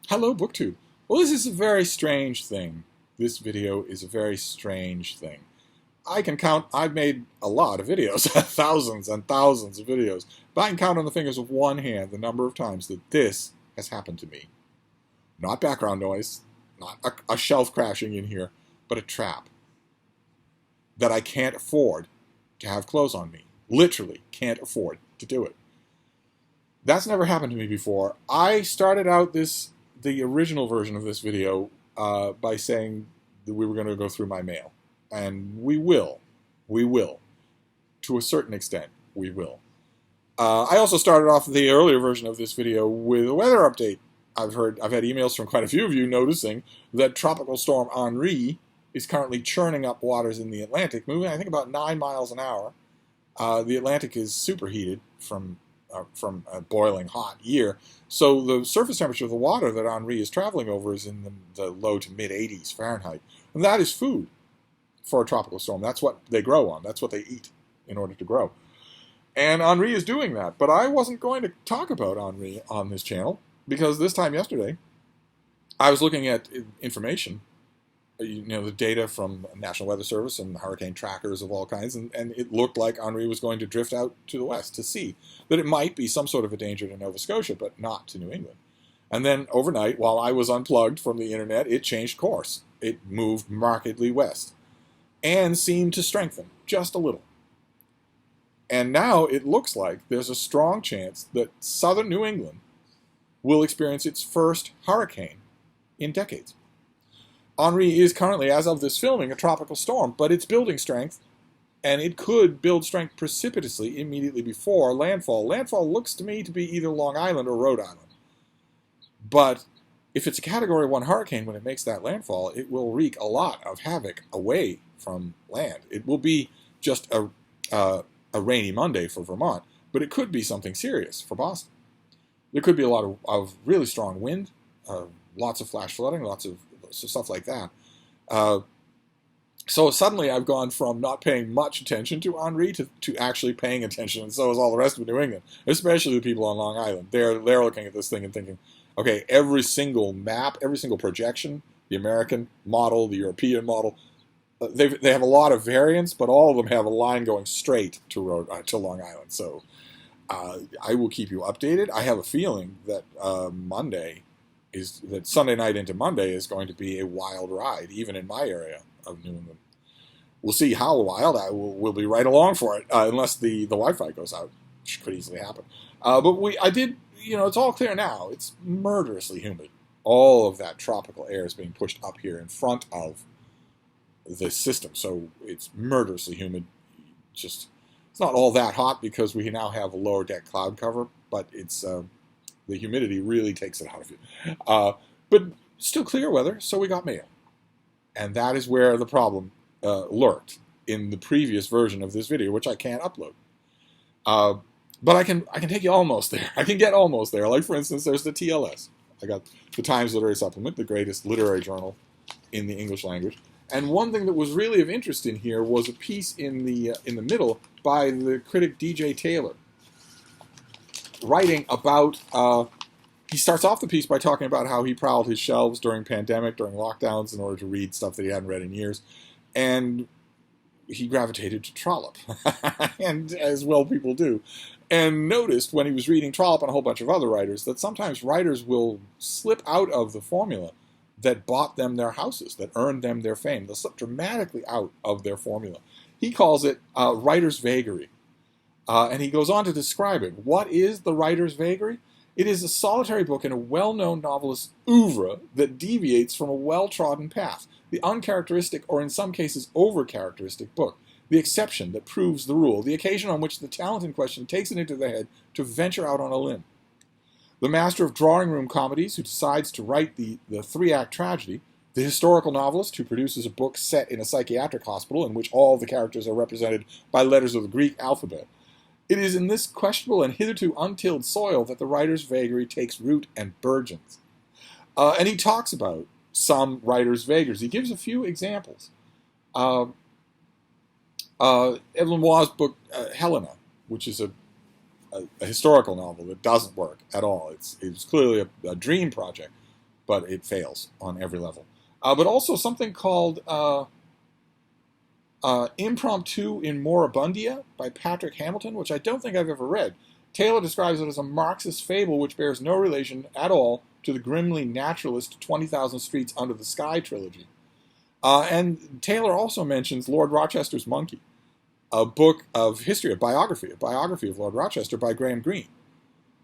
Hello, BookTube. Well, this is a very strange thing. This video is a very strange thing. I can count, I've made a lot of videos, thousands and thousands of videos, but I can count on the fingers of one hand the number of times that this has happened to me. Not background noise, not a shelf crashing in here, but a trap that I can't afford to have clothes on me. Literally can't afford to do it. That's never happened to me before. I started out the original version of this video by saying that we were going to go through my mail. And we will. We will. To a certain extent, we will. I also started off the earlier version of this video with a weather update. I've had emails from quite a few of you noticing that Tropical Storm Henri is currently churning up waters in the Atlantic, moving, I think, about 9 miles an hour. The Atlantic is superheated from a boiling hot year. So the surface temperature of the water that Henri is traveling over is in the low to mid 80s Fahrenheit. And that is food for a tropical storm. That's what they grow on. That's what they eat in order to grow. And Henri is doing that. But I wasn't going to talk about Henri on this channel because this time yesterday I was looking at information, the data from National Weather Service and hurricane trackers of all kinds, and it looked like Henri was going to drift out to the west to sea, that it might be some sort of a danger to Nova Scotia, but not to New England. And then overnight, while I was unplugged from the internet, it changed course. It moved markedly west and seemed to strengthen just a little. And now it looks like there's a strong chance that southern New England will experience its first hurricane in decades. Henri is currently, as of this filming, a tropical storm, but it's building strength, and it could build strength precipitously immediately before landfall. Landfall looks to me to be either Long Island or Rhode Island. But if it's a Category 1 hurricane when it makes that landfall, it will wreak a lot of havoc away from land. It will be just a rainy Monday for Vermont, but it could be something serious for Boston. There could be a lot of really strong wind, lots of flash flooding, lots of stuff like that. So suddenly I've gone from not paying much attention to Henri to actually paying attention, and so is all the rest of New England, especially the people on Long Island. They're looking at this thing and thinking, okay, every single map, every single projection, the American model, the European model, they have a lot of variants, but all of them have a line going straight to Long Island. So I will keep you updated. I have a feeling that Sunday night into Monday is going to be a wild ride, even in my area of New England. We'll see how wild. We'll be right along for it, unless the Wi-Fi goes out, which could easily happen. It's all clear now. It's murderously humid. All of that tropical air is being pushed up here in front of the system, so it's murderously humid. It's not all that hot because we now have a lower deck cloud cover, but it's the humidity really takes it out of you. But still clear weather, so we got mail. And that is where the problem lurked in the previous version of this video, which I can't upload. But I can take you almost there. I can get almost there. Like, for instance, there's the TLS. I got the Times Literary Supplement, the greatest literary journal in the English language. And one thing that was really of interest in here was a piece in the middle by the critic D.J. Taylor, writing about, he starts off the piece by talking about how he prowled his shelves during pandemic, during lockdowns, in order to read stuff that he hadn't read in years, and he gravitated to Trollope, and as well people do, and noticed when he was reading Trollope and a whole bunch of other writers that sometimes writers will slip out of the formula that bought them their houses, that earned them their fame. They'll slip dramatically out of their formula. He calls it writer's vagary. And he goes on to describe it. What is the writer's vagary? It is a solitary book in a well-known novelist's oeuvre that deviates from a well-trodden path, the uncharacteristic, or in some cases over-characteristic book, the exception that proves the rule, the occasion on which the talent in question takes it into the head to venture out on a limb. The master of drawing-room comedies who decides to write the three-act tragedy, the historical novelist who produces a book set in a psychiatric hospital in which all the characters are represented by letters of the Greek alphabet. It is in this questionable and hitherto untilled soil that the writer's vagary takes root and burgeons. And he talks about some writer's vagaries. He gives a few examples. Evelyn Waugh's book, Helena, which is a historical novel that doesn't work at all. It's clearly a dream project but it fails on every level. But also something called Impromptu in Moribundia by Patrick Hamilton, which I don't think I've ever read. Taylor describes it as a Marxist fable which bears no relation at all to the grimly naturalist 20,000 Streets Under the Sky trilogy. And Taylor also mentions Lord Rochester's Monkey, a book of history, a biography of Lord Rochester by Graham Greene,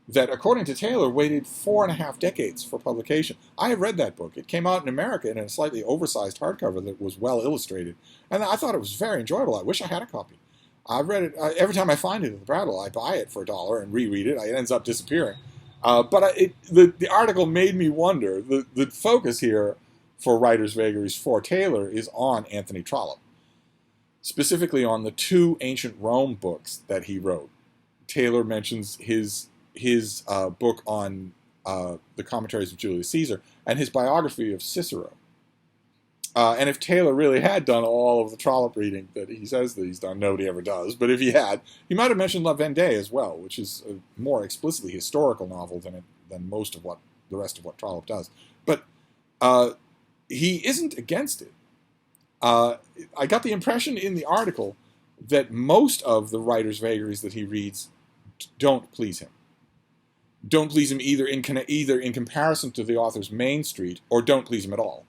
that, according to Taylor, waited 4.5 decades for publication. I have read that book. It came out in America in a slightly oversized hardcover that was well illustrated, and I thought it was very enjoyable. I wish I had a copy. I've read it. Every time I find it at the Brattle, I buy it for $1 and reread it. It ends up disappearing. The article made me wonder. The focus here for Writer's Vagaries for Taylor is on Anthony Trollope, specifically on the 2 ancient Rome books that he wrote. Taylor mentions his book on the commentaries of Julius Caesar and his biography of Cicero. And if Taylor really had done all of the Trollope reading that he says that he's done, nobody ever does, but if he had, he might have mentioned La Vendée as well, which is a more explicitly historical novel than most of the rest of what Trollope does. But he isn't against it. I got the impression in the article that most of the writer's vagaries that he reads don't please him. Don't please him either in comparison to the author's main street, or don't please him at all.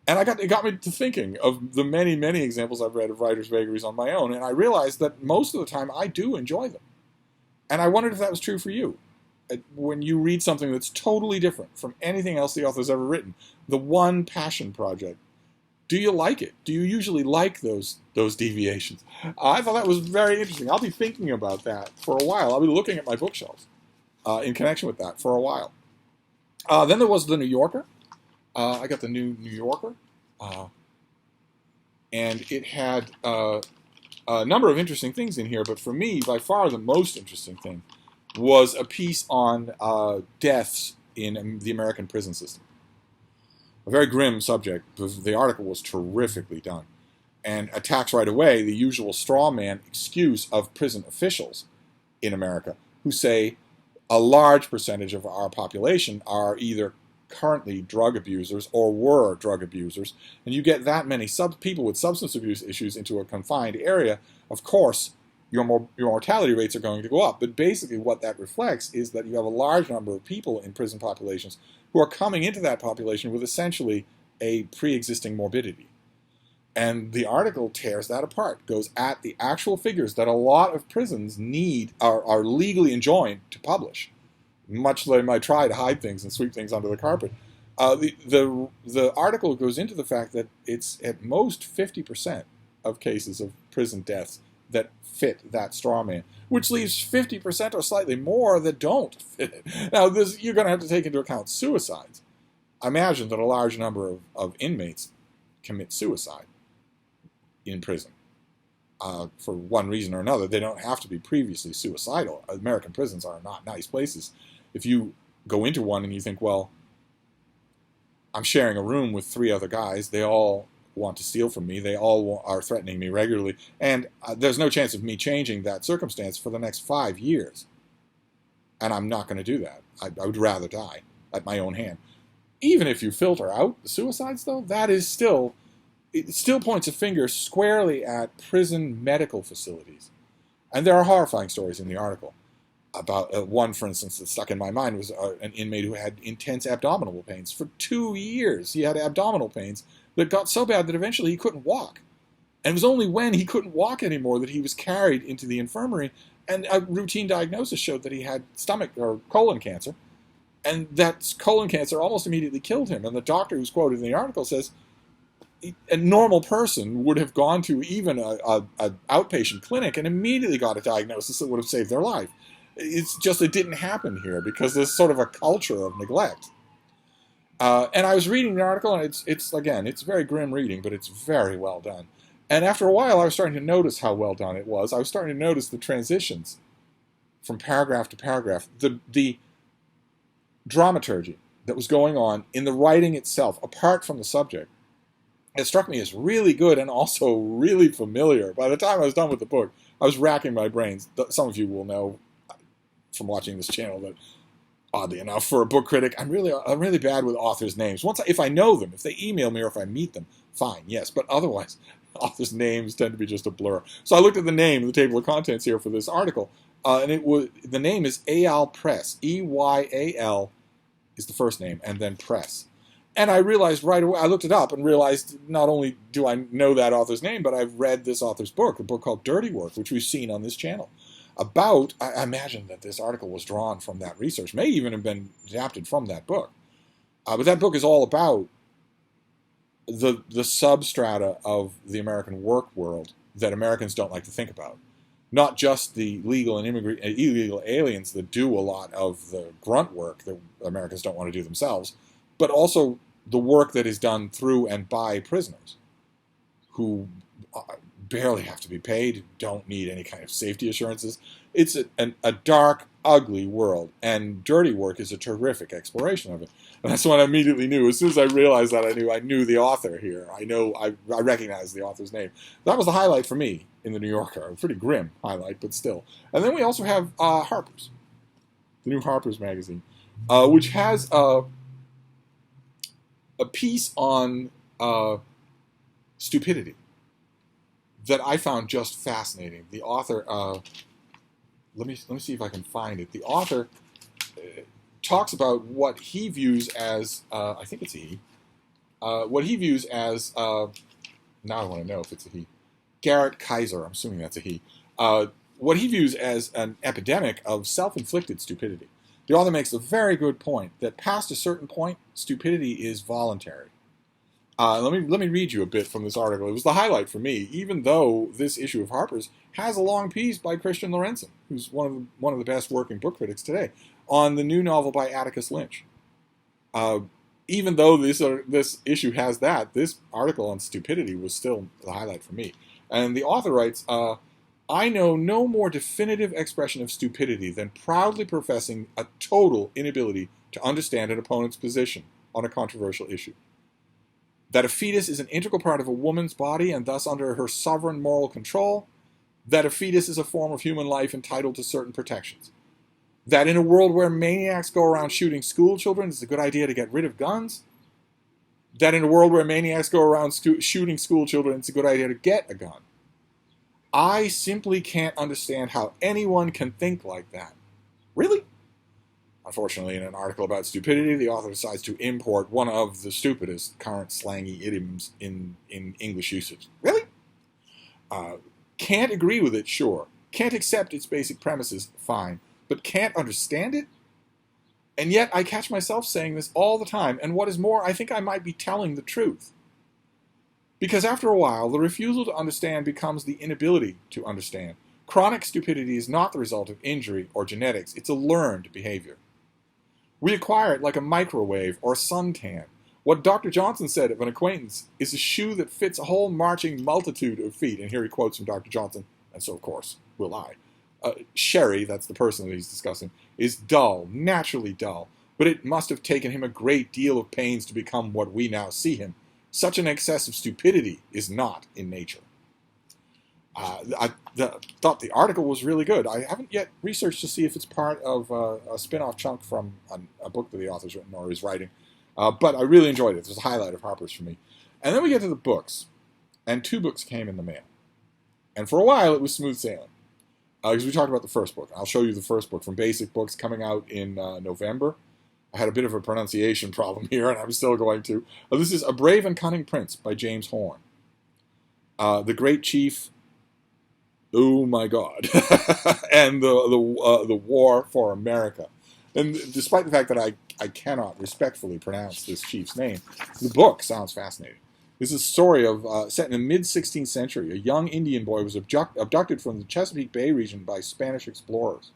And it got me to thinking of the many, many examples I've read of writer's vagaries on my own, and I realized that most of the time I do enjoy them. And I wondered if that was true for you. When you read something that's totally different from anything else the author's ever written, the one passion project, do you like it? Do you usually like those deviations? I thought that was very interesting. I'll be thinking about that for a while. I'll be looking at my bookshelves in connection with that for a while. Then there was The New Yorker. I got the New Yorker, and it had a number of interesting things in here, but for me, by far the most interesting thing was a piece on deaths in the American prison system. A very grim subject. The article was terrifically done and attacks right away the usual straw man excuse of prison officials in America who say a large percentage of our population are either currently drug abusers or were drug abusers, and you get that many people with substance abuse issues into a confined area, of course, your mortality rates are going to go up. But basically what that reflects is that you have a large number of people in prison populations who are coming into that population with essentially a pre-existing morbidity. And the article tears that apart, goes at the actual figures that a lot of prisons are legally enjoined to publish, much they might try to hide things and sweep things under the carpet. The article goes into the fact that it's at most 50% of cases of prison deaths that fit that straw man, which leaves 50% or slightly more that don't fit it. Now, you're going to have to take into account suicides. I imagine that a large number of inmates commit suicide in prison. For one reason or another. They don't have to be previously suicidal. American prisons are not nice places. If you go into one and you think, well, I'm sharing a room with 3 other guys, they all want to steal from me, they all are threatening me regularly, and there's no chance of me changing that circumstance for the next 5 years. And I'm not going to do that. I would rather die at my own hand. Even if you filter out the suicides, though, it still points a finger squarely at prison medical facilities. And there are horrifying stories in the article. About one, for instance, that stuck in my mind was an inmate who had intense abdominal pains. For 2 years, he had abdominal pains that got so bad that eventually he couldn't walk. And it was only when he couldn't walk anymore that he was carried into the infirmary, and a routine diagnosis showed that he had stomach or colon cancer, and that colon cancer almost immediately killed him. And the doctor who's quoted in the article says a normal person would have gone to even an outpatient clinic and immediately got a diagnosis that would have saved their life. It's just it didn't happen here because there's sort of a culture of neglect. And I was reading the article, and it's very grim reading, but it's very well done. And after a while, I was starting to notice how well done it was. I was starting to notice the transitions from paragraph to paragraph, the dramaturgy that was going on in the writing itself, apart from the subject. It struck me as really good and also really familiar. By the time I was done with the book, I was racking my brains. Some of you will know from watching this channel that Oddly enough, for a book critic, I'm really bad with authors' names. If I know them, if they email me or if I meet them, fine, yes. But otherwise, authors' names tend to be just a blur. So I looked at the name, the table of contents here for this article, and the name is Eyal Press. Eyal is the first name, and then Press. And I realized right away, I looked it up and realized not only do I know that author's name, but I've read this author's book, a book called Dirty Work, which we've seen on this channel. I imagine that this article was drawn from that research, may even have been adapted from that book. But that book is all about the substrata of the American work world that Americans don't like to think about. Not just the legal and illegal aliens that do a lot of the grunt work that Americans don't want to do themselves, but also the work that is done through and by prisoners who barely have to be paid, don't need any kind of safety assurances. It's a dark, ugly world, and Dirty Work is a terrific exploration of it. And that's what I immediately knew. As soon as I realized that, I knew the author here. I recognized the author's name. That was the highlight for me in the New Yorker. A pretty grim highlight, but still. And then we also have Harpers, the new Harpers magazine, which has a piece on stupidity that I found just fascinating. The author, let me see if I can find it. The author talks about what he views as, I think it's a he, what he views as, now I want to know if it's a he, Garrett Kaiser, I'm assuming that's a he, what he views as an epidemic of self-inflicted stupidity. The author makes a very good point that past a certain point, stupidity is voluntary. Let me read you a bit from this article. It was the highlight for me, even though this issue of Harper's has a long piece by Christian Lorenzen, who's one of the best working book critics today, on the new novel by Atticus Lynch. Even though this issue has that, this article on stupidity was still the highlight for me. And the author writes, I know no more definitive expression of stupidity than proudly professing a total inability to understand an opponent's position on a controversial issue. That a fetus is an integral part of a woman's body and thus under her sovereign moral control. That a fetus is a form of human life entitled to certain protections. That in a world where maniacs go around shooting school children, it's a good idea to get rid of guns. That in a world where maniacs go around shooting school children, it's a good idea to get a gun. I simply can't understand how anyone can think like that. Really? Unfortunately, in an article about stupidity, the author decides to import one of the stupidest current slangy idioms in English usage. Really? Can't agree with it, sure. Can't accept its basic premises, fine. But can't understand it? And yet I catch myself saying this all the time, and what is more, I think I might be telling the truth. Because after a while, the refusal to understand becomes the inability to understand. Chronic stupidity is not the result of injury or genetics, it's a learned behavior. We acquire it like a microwave or suntan. What Dr. Johnson said of an acquaintance is a shoe that fits a whole marching multitude of feet. And here he quotes from Dr. Johnson, and so of course will I. Sherry, that's the person that he's discussing, is dull, naturally dull, but it must have taken him a great deal of pains to become what we now see him. Such an excess of stupidity is not in nature. I thought the article was really good. I haven't yet researched to see if it's part of a spin-off chunk from a book that the author's written or is writing. But I really enjoyed it. It was a highlight of Harper's for me. And then we get to the books. And 2 books came in the mail. And for a while, it was smooth sailing. Because we talked about the first book. I'll show you the first book from Basic Books coming out in November. I had a bit of a pronunciation problem here, and I'm still going to. This is A Brave and Cunning Prince by James Horn. The Great Chief, oh my God, and the War for America. And despite the fact that I cannot respectfully pronounce this chief's name, the book sounds fascinating. This is a story of set in the mid-16th century. A young Indian boy was abducted from the Chesapeake Bay region by Spanish explorers.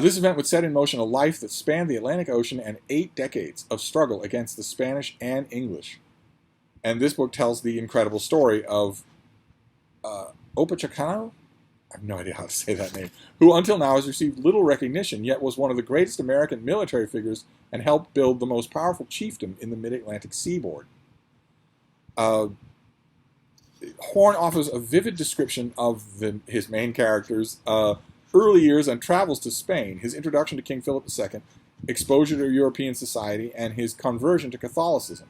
This event would set in motion a life that spanned the Atlantic Ocean and 8 decades of struggle against the Spanish and English. And this book tells the incredible story of Opachacano, I have no idea how to say that name, who until now has received little recognition, yet was one of the greatest American military figures and helped build the most powerful chiefdom in the mid-Atlantic seaboard. Horn offers a vivid description of his main characters, early years and travels to Spain, his introduction to King Philip II, exposure to European society, and his conversion to Catholicism.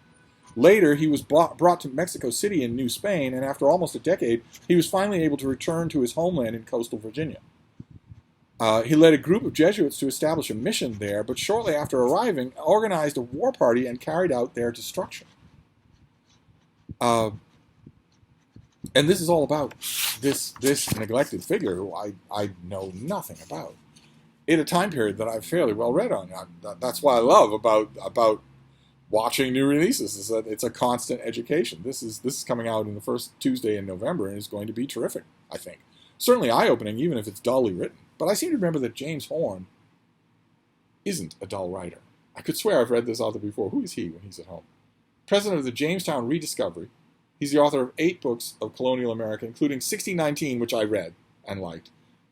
Later, he was brought to Mexico City in New Spain, and after almost a decade, he was finally able to return to his homeland in coastal Virginia. He led a group of Jesuits to establish a mission there, but shortly after arriving, organized a war party and carried out their destruction. And this is all about this neglected figure who I know nothing about, in a time period that I'm fairly well read on. That's what I love about watching new releases, is that it's a constant education. This is coming out in the first Tuesday in November, and it's going to be terrific, I think. Certainly eye-opening, even if it's dully written. But I seem to remember that James Horn isn't a dull writer. I could swear I've read this author before. Who is he when he's at home? President of the Jamestown Rediscovery. He's the author of 8 books of colonial America, including 1619, which I read and liked,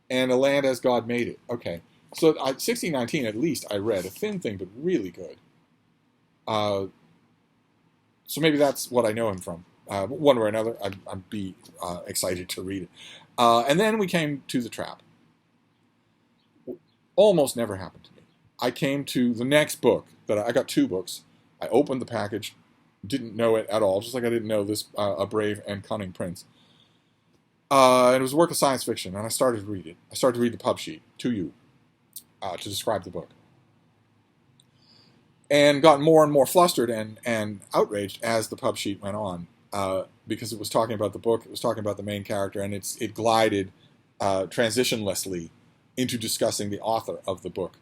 and A Land as God Made It. Okay, so 1619 at least I read. A thin thing, but really good. So maybe that's what I know him from. One way or another, I'd be excited to read it. And then we came to The Trap. Almost never happened to me. I came to the next book. I got 2 books. I opened the package, didn't know it at all, just like I didn't know this A Brave and Cunning Prince. And it was a work of science fiction, and I started to read it. I started to read the pub sheet to you to describe the book. And got more and more flustered and outraged as the pub sheet went on, because it was talking about the book, it was talking about the main character, and it glided transitionlessly into discussing the author of the book.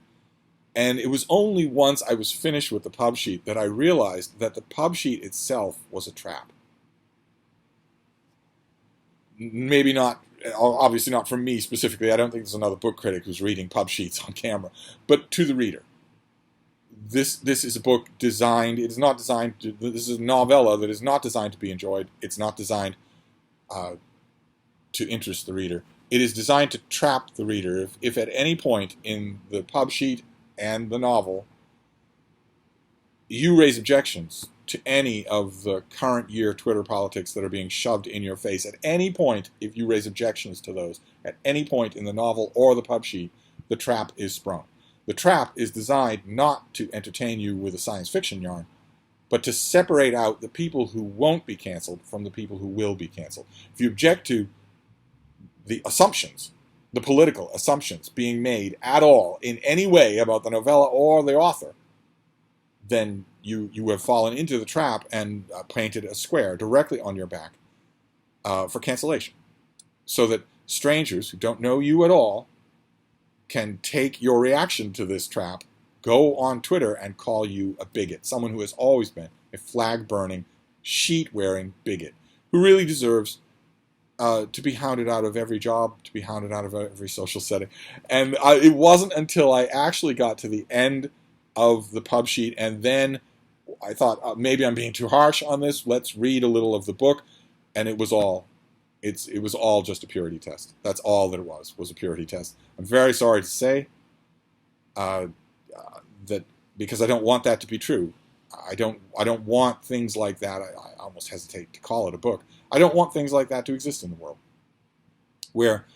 And it was only once I was finished with the pub sheet that I realized that the pub sheet itself was a trap. Maybe not, obviously not from me specifically. I don't think there's another book critic who's reading pub sheets on camera, but to the reader. This is a book designed, it is not designed to, this is a novella that is not designed to be enjoyed. It's not designed to interest the reader. It is designed to trap the reader. If at any point in the pub sheet and the novel you raise objections to any of the current year Twitter politics that are being shoved in your face, at any point, if you raise objections to those, at any point in the novel or the pub sheet, the trap is sprung. The trap is designed not to entertain you with a science fiction yarn, but to separate out the people who won't be canceled from the people who will be canceled. If you object to the assumptions, the political assumptions being made at all in any way about the novella or the author, then you have fallen into the trap and painted a square directly on your back for cancellation. So that strangers who don't know you at all can take your reaction to this trap, go on Twitter and call you a bigot, someone who has always been a flag-burning, sheet-wearing bigot, who really deserves to be hounded out of every job, to be hounded out of every social setting. And it wasn't until I actually got to the end of the pub sheet, and then I thought, maybe I'm being too harsh on this, let's read a little of the book, and it was all just a purity test. That's all that it was a purity test. I'm very sorry to say that, because I don't want that to be true. I don't want things like that. I almost hesitate to call it a book. I don't want things like that to exist in the world, where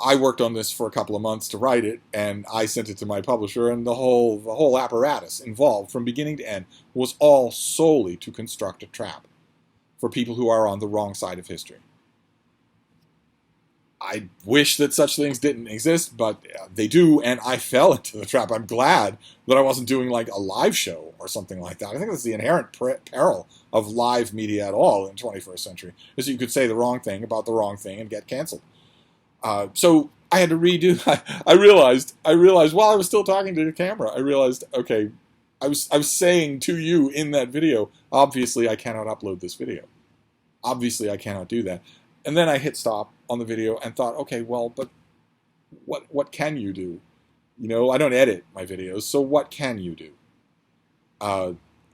I worked on this for a couple of months to write it, and I sent it to my publisher, and the whole apparatus involved from beginning to end was all solely to construct a trap for people who are on the wrong side of history. I wish that such things didn't exist, but they do, and I fell into the trap. I'm glad that I wasn't doing like a live show or something like that. I think that's the inherent peril of live media at all in the 21st century, is that you could say the wrong thing about the wrong thing and get canceled. So I had to redo. I realized while I was still talking to the camera, I realized, okay, I was saying to you in that video, obviously I cannot upload this video. Obviously I cannot do that. And then I hit stop on the video and thought, okay, well, but what can you do? You know, I don't edit my videos, so what can you do?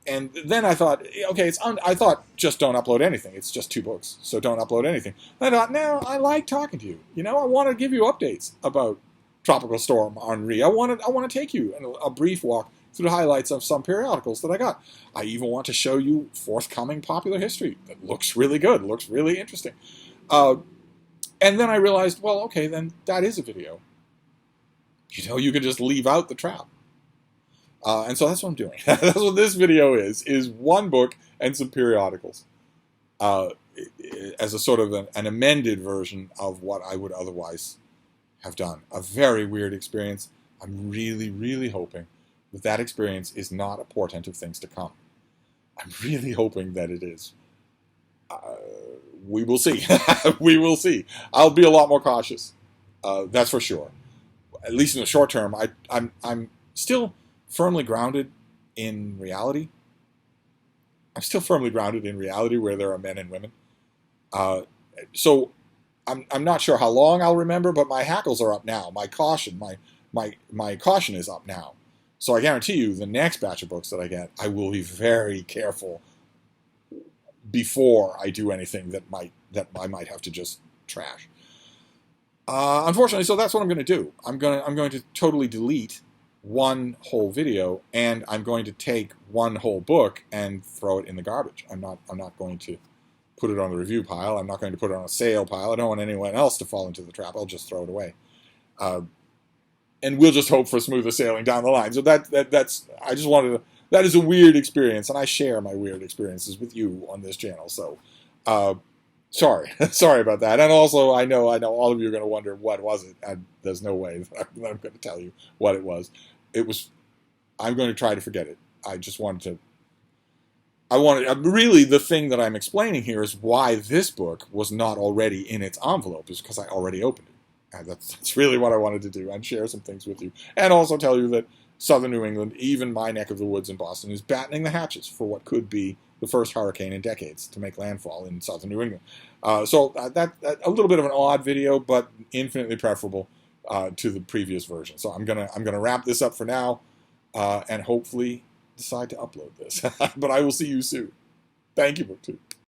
And then I thought, okay, I thought just don't upload anything. It's just 2 books, so don't upload anything. And I thought, no, I like talking to you. You know, I want to give you updates about Tropical Storm Henri. I want to take you on a brief walk through the highlights of some periodicals that I got. I even want to show you forthcoming popular history that looks really good, looks really interesting. And then I realized, well, okay, then that is a video. You know, you can just leave out the trap. And so that's what I'm doing. That's what this video is one book and some periodicals. As a sort of an amended version of what I would otherwise have done. A very weird experience. I'm really, really hoping that that experience is not a portent of things to come. I'm really hoping that it is. We will see. We will see. I'll be a lot more cautious. That's for sure. At least in the short term, I'm still firmly grounded in reality. I'm still firmly grounded in reality where there are men and women. So I'm not sure how long I'll remember, but my hackles are up now. My caution, my caution is up now. So I guarantee you, the next batch of books that I get, I will be very careful before I do anything that I might have to just trash. Unfortunately, so that's what I'm going to do. I'm going to totally delete one whole video, and I'm going to take one whole book and throw it in the garbage. I'm not going to put it on the review pile. I'm not going to put it on a sale pile. I don't want anyone else to fall into the trap. I'll just throw it away. And we'll just hope for smoother sailing down the line. So that's I just wanted to, that is a weird experience, and I share my weird experiences with you on this channel. So sorry about that. And also I know all of you are going to wonder, what was it? There's no way that I'm going to tell you what it was. I'm going to try to forget it. Really, the thing that I'm explaining here is why this book was not already in its envelope, is because I already opened it. And that's really what I wanted to do, and share some things with you. And also tell you that southern New England, even my neck of the woods in Boston, is battening the hatches for what could be the first hurricane in decades to make landfall in southern New England. So that a little bit of an odd video, but infinitely preferable to the previous version. So I'm gonna wrap this up for now, and hopefully decide to upload this. But I will see you soon. Thank you, BookTube.